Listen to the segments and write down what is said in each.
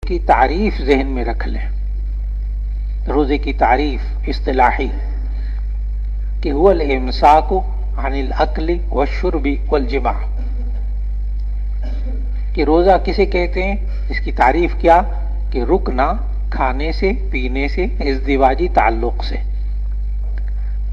کی تعریف ذہن میں رکھ لیں. روزے کی تعریف اصطلاحی کہ هو الامساک عن الاکل والشرب والجماع، کہ روزہ کسے کہتے ہیں؟ اس کی تعریف کیا کہ رکنا کھانے سے، پینے سے، ازدواجی تعلق سے.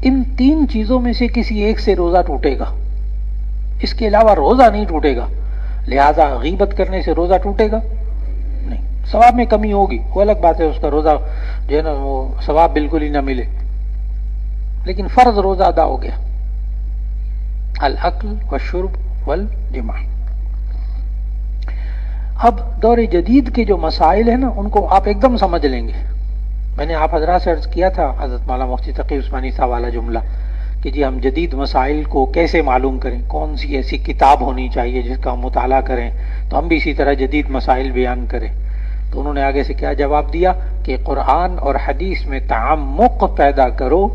ان تین چیزوں میں سے کسی ایک سے روزہ ٹوٹے گا، اس کے علاوہ روزہ نہیں ٹوٹے گا. لہذا غیبت کرنے سے روزہ ٹوٹے گا نہیں. ثواب میں کمی ہوگی، وہ الگ بات ہے، اس کا روزہ جو ہے نا وہ ثواب بالکل ہی نہ ملے، لیکن فرض روزہ ادا ہو گیا. الاکل والشرب والجماع. اب دور جدید کے جو مسائل ہیں نا ان کو آپ ایک دم سمجھ لیں گے. میں نے آپ حضرات سے عرض کیا تھا، حضرت مولانا مفتی تقی عثمانی صاحب والا جملہ کہ جی ہم جدید مسائل کو کیسے معلوم کریں، کون سی ایسی کتاب ہونی چاہیے جس کا ہم مطالعہ کریں تو ہم بھی اسی طرح جدید مسائل بیان کریں. تو انہوں نے آگے سے کیا جواب دیا کہ قرآن اور حدیث میں تعمق پیدا کرو،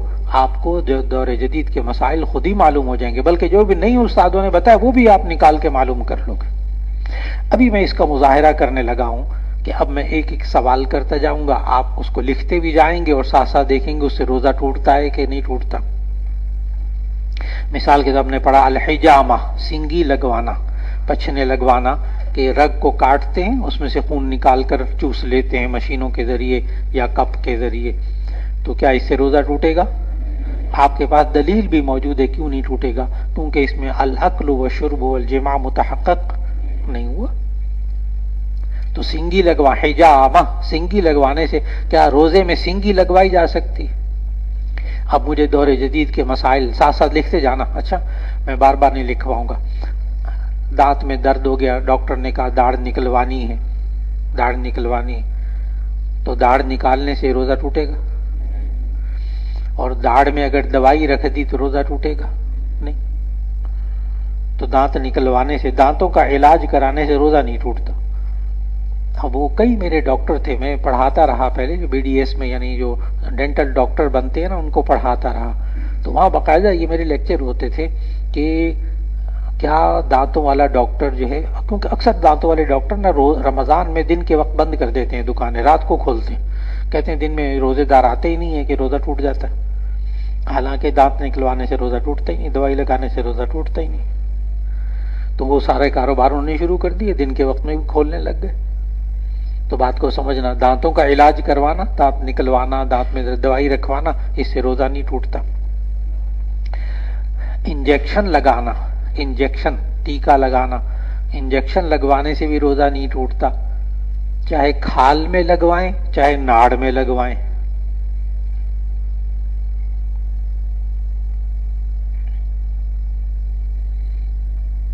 آپ کو جو دور جدید کے مسائل خود ہی معلوم ہو جائیں گے، بلکہ جو بھی نئی استادوں نے بتایا وہ بھی آپ نکال کے معلوم کر لو گے. ابھی میں اس کا مظاہرہ کرنے لگا ہوں کہ اب میں ایک ایک سوال کرتا جاؤں گا، آپ اس کو لکھتے بھی جائیں گے اور ساتھ ساتھ دیکھیں گے اس سے روزہ ٹوٹتا ہے کہ نہیں ٹوٹتا. مثال کے طور پر نے پڑھا الحجامہ، سینگی لگوانا، پچھنے لگوانا، کہ رگ کو کاٹتے ہیں اس میں سے خون نکال کر چوس لیتے ہیں مشینوں کے ذریعے یا کپ کے ذریعے، تو کیا اس سے روزہ ٹوٹے گا؟ آپ کے پاس دلیل بھی موجود ہے کیوں نہیں ٹوٹے گا، کیونکہ اس میں الاکل والشرب والجماع متحقق نہیں ہوا. تو سینگی لگوا، حجامہ، سینگی لگوانے سے کیا روزے میں سینگی لگوائی جا سکتی؟ اب مجھے دور جدید کے مسائل ساتھ ساتھ لکھتے جانا. اچھا میں بار بار نہیں لکھواؤں گا. دانت میں درد ہو گیا، ڈاکٹر نے کہا داڑھ نکلوانی ہے، داڑھ نکلوانی ہے، تو داڑھ نکالنے سے روزہ ٹوٹے گا؟ اور داڑھ میں اگر دوائی رکھ دی تو روزہ ٹوٹے گا نہیں. تو دانت نکلوانے سے، دانتوں کا علاج کرانے سے روزہ نہیں ٹوٹتا. اب وہ کئی میرے ڈاکٹر تھے، میں پڑھاتا رہا پہلے جو بی ڈی ایس میں، یعنی جو ڈینٹل ڈاکٹر بنتے ہیں نا ان کو پڑھاتا رہا، تو وہاں باقاعدہ یہ میرے لیکچر ہوتے تھے کہ کیا دانتوں والا ڈاکٹر جو ہے، کیونکہ اکثر دانتوں والے ڈاکٹر نا رمضان میں دن کے وقت بند کر دیتے ہیں دکانیں، رات کو کھولتے ہیں، کہتے ہیں دن میں روزے دار آتے ہی نہیں ہے کہ روزہ ٹوٹ جاتا ہے. حالانکہ دانت نکلوانے سے روزہ ٹوٹتا ہی نہیں، دوائی لگانے سے روزہ ٹوٹتا ہی نہیں. تو وہ سارے کاروبار انہوں نے شروع کر دیے، دن کے وقت میں بھی کھولنے لگ گئے. تو بات کو سمجھنا، دانتوں کا علاج کروانا، دانت نکلوانا، دانت میں دوائی رکھوانا، اس سے روزہ نہیں ٹوٹتا. انجیکشن لگانا، انجیکشن، ٹیکا لگانا، انجیکشن لگوانے سے بھی روزہ نہیں ٹوٹتا، چاہے کھال میں لگوائیں چاہے ناڑ میں لگوائیں.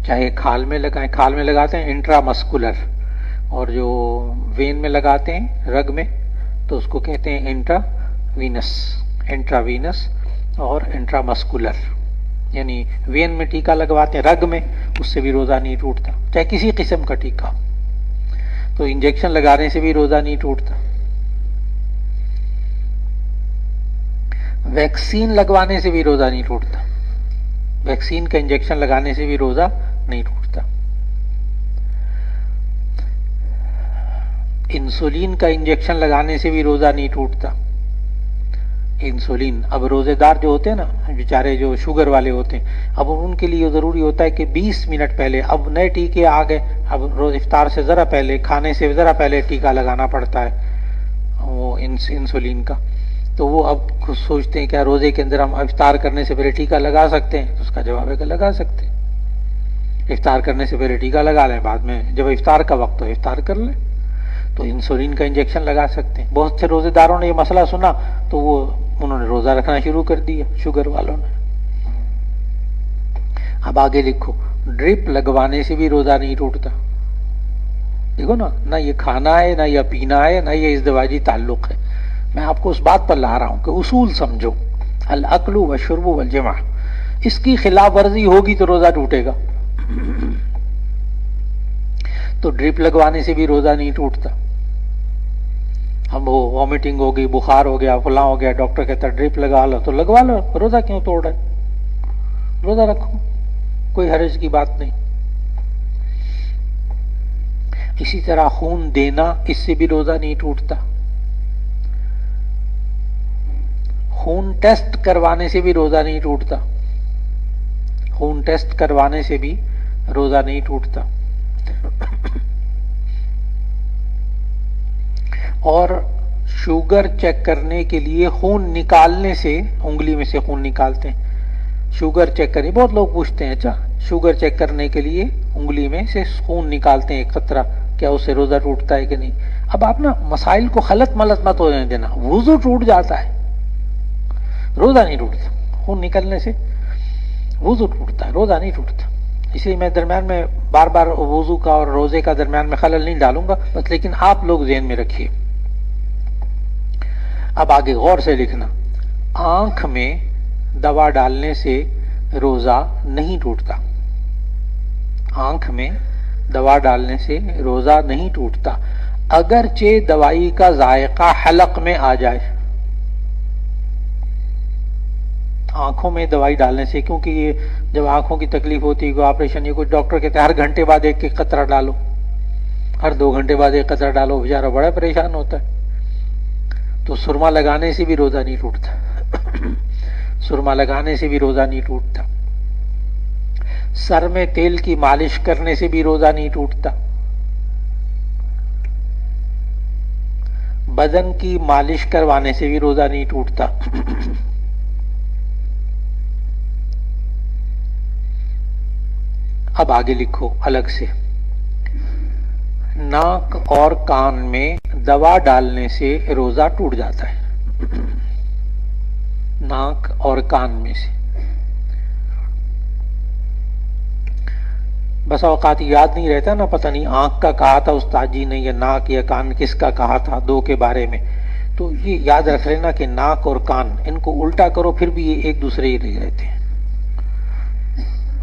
چاہے کھال میں لگائیں، کھال میں لگاتے ہیں انٹرا مسکولر، اور جو وین میں لگاتے ہیں رگ میں تو اس کو کہتے ہیں انٹرا وینس، انٹرا وینس اور انٹرا مسکولر. یعنی وین میں ٹیکا لگواتے ہیں رگ میں، اس سے بھی روزہ نہیں ٹوٹتا چاہے کسی قسم کا ٹیکا. تو انجیکشن لگانے سے بھی روزہ نہیں ٹوٹتا. ویکسین لگوانے سے بھی روزہ نہیں ٹوٹتا، ویکسین کا انجیکشن لگانے سے بھی روزہ نہیں ٹوٹتا. انسولین کا انجیکشن لگانے سے بھی روزہ نہیں ٹوٹتا. انسولین، اب روزے دار جو ہوتے ہیں نا بیچارے جو شوگر والے ہوتے ہیں، اب ان کے لیے ضروری ہوتا ہے کہ 20 منٹ پہلے، اب نئے ٹیکے آ گئے، اب روز افطار سے ذرا پہلے، کھانے سے ذرا پہلے ٹیکا لگانا پڑتا ہے وہ انسولین کا. تو وہ اب خود سوچتے ہیں کیا روزے کے اندر ہم افطار کرنے سے پہلے ٹیکا لگا سکتے ہیں؟ اس کا جواب ہے کہ لگا سکتے ہیں. افطار کرنے سے پہلے ٹیکا لگا لیں، بعد میں جب افطار کا وقت ہو افطار کر لیں. تو انسولین کا انجیکشن لگا سکتے ہیں. بہت سے روزے داروں نے یہ مسئلہ سنا تو انہوں نے روزہ رکھنا شروع کر دیا، شوگر والوں نے. اب آگے لکھو، ڈرپ لگوانے سے بھی روزہ نہیں ٹوٹتا. دیکھو نا، نہ یہ کھانا ہے، نہ یہ پینا ہے، نہ یہ ازدواجی تعلق ہے. میں آپ کو اس بات پر لا رہا ہوں کہ اصول سمجھو، الاکل والشرب والجماع. اس کی خلاف ورزی ہوگی تو روزہ ٹوٹے گا. تو ڈرپ لگوانے سے بھی روزہ نہیں ٹوٹتا. ہم وہ وامٹنگ ہو گئی، بخار ہو گیا، فلاں ہو گیا، ڈاکٹر کہتا ہے ڈرپ لگا لو، تو لگوا لو، روزہ کیوں توڑ رہے؟ روزہ رکھو، کوئی حرج کی بات نہیں. اسی طرح خون دینا، اس سے بھی روزہ نہیں ٹوٹتا. خون ٹیسٹ کروانے سے بھی روزہ نہیں ٹوٹتا. خون ٹیسٹ کروانے سے بھی روزہ نہیں ٹوٹتا. اور شوگر چیک کرنے کے لیے خون نکالنے سے، انگلی میں سے خون نکالتے ہیں شوگر چیک کرنے. بہت لوگ پوچھتے ہیں اچھا شوگر چیک کرنے کے لیے انگلی میں سے خون نکالتے ہیں ایک قطرہ، کیا اس سے روزہ ٹوٹتا ہے کہ نہیں؟ اب آپ نا مسائل کو خلط ملط مت ہونے دینا. وضو ٹوٹ جاتا ہے، روزہ نہیں ٹوٹتا. خون نکلنے سے وضو ٹوٹتا ہے، روزہ نہیں ٹوٹتا. اس لیے میں درمیان میں بار بار وضو کا اور روزے کا درمیان میں خلل نہیں ڈالوں گا بس، لیکن آپ لوگ ذہن میں رکھیے. اب آگے غور سے لکھنا. آنکھ میں دوا ڈالنے سے روزہ نہیں ٹوٹتا. آنکھ میں دوا ڈالنے سے روزہ نہیں ٹوٹتا اگرچہ دوائی کا ذائقہ حلق میں آ جائے. آنکھوں میں دوائی ڈالنے سے، کیونکہ یہ جب آنکھوں کی تکلیف ہوتی ہے کوئی آپریشن، یہ کچھ ڈاکٹر کہتے ہیں ہر گھنٹے بعد ایک ایک قطرہ ڈالو، ہر 2 گھنٹے بعد ایک قطرہ ڈالو، بیچارہ بڑا پریشان ہوتا ہے. تو سرما لگانے سے بھی روزہ نہیں ٹوٹتا. سرما لگانے سے بھی روزہ نہیں ٹوٹتا. سر میں تیل کی مالش کرنے سے بھی روزہ نہیں ٹوٹتا. بدن کی مالش کروانے سے بھی روزہ نہیں ٹوٹتا. اب آگے لکھو الگ سے. ناک اور کان میں دوا ڈالنے سے روزہ ٹوٹ جاتا ہے. ناک اور کان میں سے. بس اوقات یاد نہیں رہتا نا، پتہ نہیں آنکھ کا کہا تھا استاد جی نے یا ناک یا کان کس کا کہا تھا، 2 کے بارے میں. تو یہ یاد رکھ لینا کہ ناک اور کان، ان کو الٹا کرو پھر بھی یہ ایک دوسرے ہی رہ رہتے ہیں.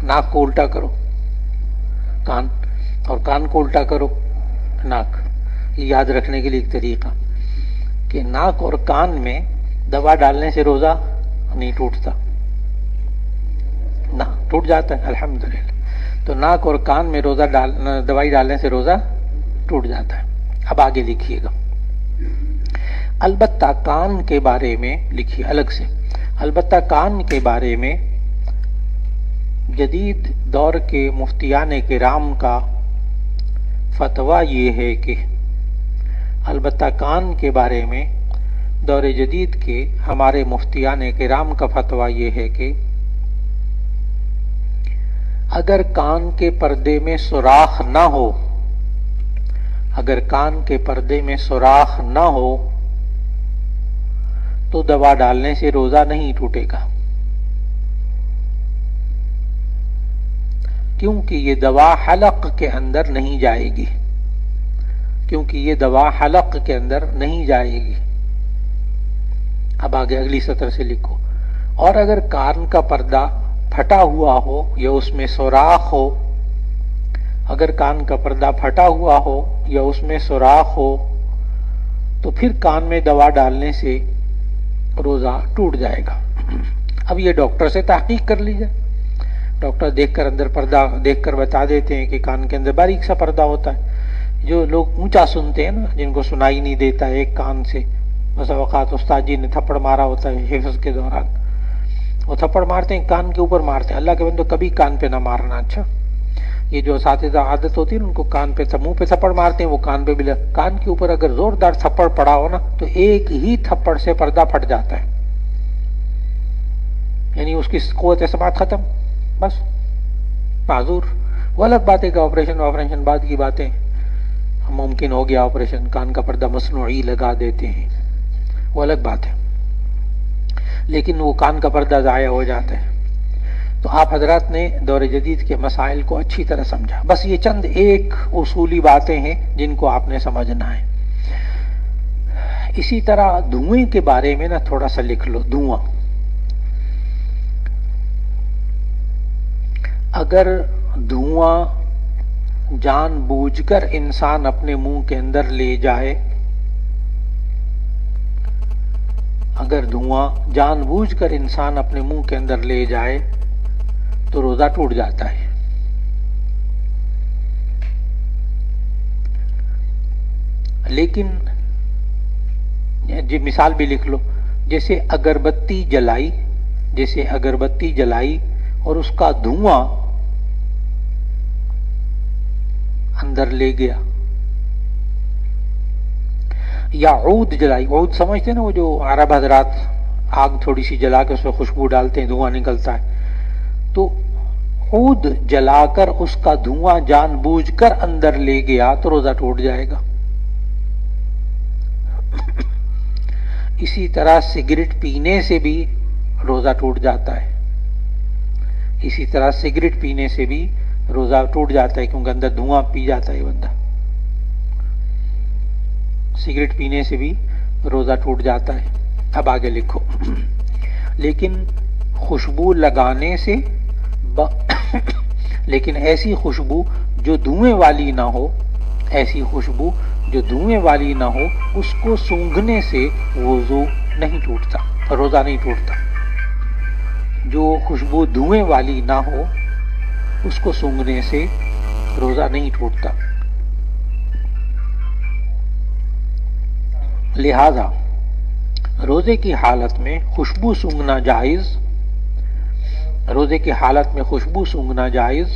ناک کو الٹا کرو کان، اور کان کو الٹا کرو ناک. یہ یاد رکھنے کے لیے ایک طریقہ کہ ناک اور کان میں دوا ڈالنے سے روزہ نہیں ٹوٹتا. نہ ٹوٹ جاتا ہے الحمدللہ. تو ناک اور کان میں روزہ دوائی ڈالنے سے روزہ ٹوٹ جاتا ہے. اب آگے لکھیے گا. البتہ کان کے بارے میں لکھیے الگ سے. البتہ کان کے بارے میں جدید دور کے مفتیان کرام کا فتویٰ یہ ہے کہ، البتہ کان کے بارے میں دور جدید کے ہمارے مفتیان کرام کا فتویٰ یہ ہے کہ اگر کان کے پردے میں سوراخ نہ ہو، اگر کان کے پردے میں سوراخ نہ ہو تو دوا ڈالنے سے روزہ نہیں ٹوٹے گا، کیونکہ یہ دوا حلق کے اندر نہیں جائے گی. کیونکہ یہ دوا حلق کے اندر نہیں جائے گی. اب آگے اگلی سطر سے لکھو. اور اگر کان کا پردہ پھٹا ہوا ہو یا اس میں سوراخ ہو، اگر کان کا پردہ پھٹا ہوا ہو یا اس میں سوراخ ہو تو پھر کان میں دوا ڈالنے سے روزہ ٹوٹ جائے گا. اب یہ ڈاکٹر سے تحقیق کر لیجیے. ڈاکٹر دیکھ کر اندر پردہ دیکھ کر بتا دیتے ہیں کہ کان کے اندر باریک سا پردہ ہوتا ہے. جو لوگ اونچا سنتے ہیں نا، جن کو سنائی نہیں دیتا ایک کان سے، بس اوقات استاد جی نے تھپڑ مارا ہوتا ہے حفظ کے دوران، وہ تھپڑ مارتے ہیں کان کے اوپر مارتے ہیں. اللہ کے بندو کبھی کان پہ نہ مارنا. اچھا یہ جو اساتذہ عادت ہوتی ہے ان کو کان پہ منہ پہ تھپڑ مارتے ہیں، وہ کان پہ بھی کان کے اوپر اگر زوردار تھپڑ پڑا ہو نا تو ایک ہی تھپڑ سے پردہ پھٹ جاتا ہے، یعنی اس کی قوت سماعت ختم، بس معذور. وہ الگ بات ہے کہ آپریشن بعد کی باتیں، ممکن ہو گیا آپریشن، کان کا پردہ مصنوعی لگا دیتے ہیں، وہ الگ بات ہے، لیکن وہ کان کا پردہ ضائع ہو جاتا ہے. تو آپ حضرات نے دور جدید کے مسائل کو اچھی طرح سمجھا. بس یہ چند ایک اصولی باتیں ہیں جن کو آپ نے سمجھنا ہے. اسی طرح دھوئیں کے بارے میں نا تھوڑا سا لکھ لو. دھواں، اگر دھواں جان بوجھ کر انسان اپنے منہ کے اندر لے جائے، اگر دھواں جان بوجھ کر انسان اپنے منہ کے اندر لے جائے تو روزہ ٹوٹ جاتا ہے. لیکن جی مثال بھی لکھ لو، جیسے اگربتی جلائی اور اس کا دھواں اندر لے گیا، یا عود جلائی، عود سمجھتے ہیں نا وہ جو عرب حضرات آگ تھوڑی سی جلا کے اس میں خوشبو ڈالتے ہیں، دھواں نکلتا ہے، تو عود جلا کر اس کا دھواں جان بوجھ کر اندر لے گیا تو روزہ ٹوٹ جائے گا۔ اسی طرح سگریٹ پینے سے بھی روزہ ٹوٹ جاتا ہے، کیونکہ اندر دھواں پی جاتا ہے بندہ، سگریٹ پینے سے بھی روزہ ٹوٹ جاتا ہے۔ اب آگے لکھو، لیکن خوشبو لگانے سے لیکن ایسی خوشبو جو دھوئیں والی نہ ہو، اس کو سونگھنے سے وضو نہیں ٹوٹتا، روزہ نہیں ٹوٹتا۔ جو خوشبو دھوئیں والی نہ ہو اس کو سونگھنے سے روزہ نہیں ٹوٹتا۔ لہذا روزے کی حالت میں خوشبو سونگھنا جائز